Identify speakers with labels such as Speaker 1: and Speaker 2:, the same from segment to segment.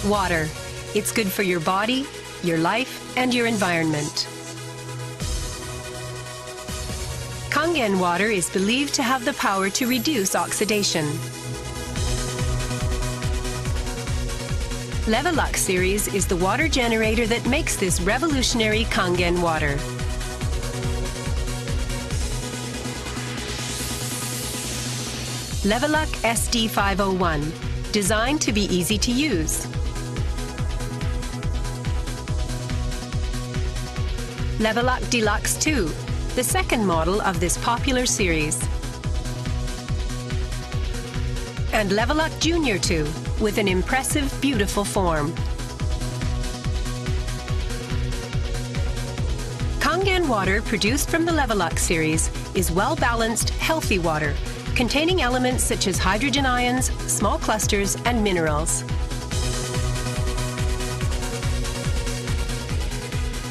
Speaker 1: Water. It's good for your body, your life, and your environment. Kangen water is believed to have the power to reduce oxidation. Levelux series is the water generator that makes this revolutionary Kangen water. Levelux SD501, designed to be easy to use. Levelux Deluxe 2, the second model of this popular series. And Levelux Junior 2, with an impressive, beautiful form. Kangen water produced from the Levelux series is well-balanced, healthy water, containing elements such as hydrogen ions, small clusters, and minerals.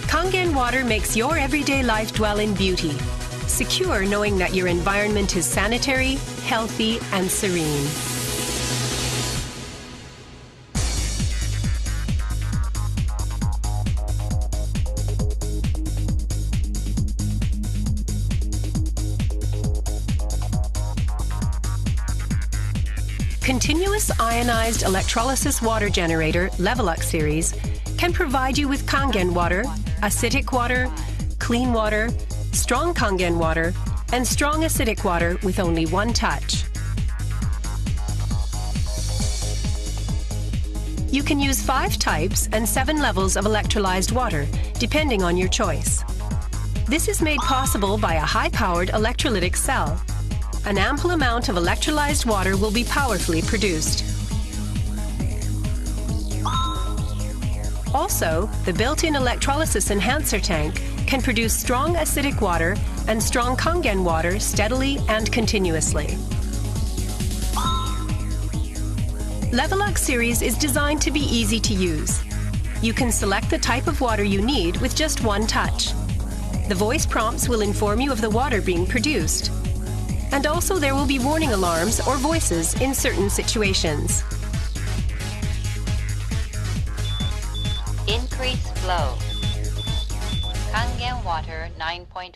Speaker 1: Kangen water makes your everyday life dwell in beauty, secure knowing that your environment is sanitary, healthy, and serene. Continuous ionized electrolysis water generator Levelux series can provide you with Kangen water, acidic water, clean water, strong Kangen water, and strong acidic water with only one touch. You can use 5 types and 7 levels of electrolyzed water, depending on your choice. This is made possible by a high-powered electrolytic cell. An ample amount of electrolyzed water will be powerfully produced. Also, the built-in electrolysis enhancer tank can produce strong acidic water and strong Kangen water steadily and continuously. Levelux series is designed to be easy to use. You can select the type of water you need with just one touch. The voice prompts will inform you of the water being produced. And also there will be warning alarms or voices in certain situations.
Speaker 2: Increase flow. Kangen water 9.5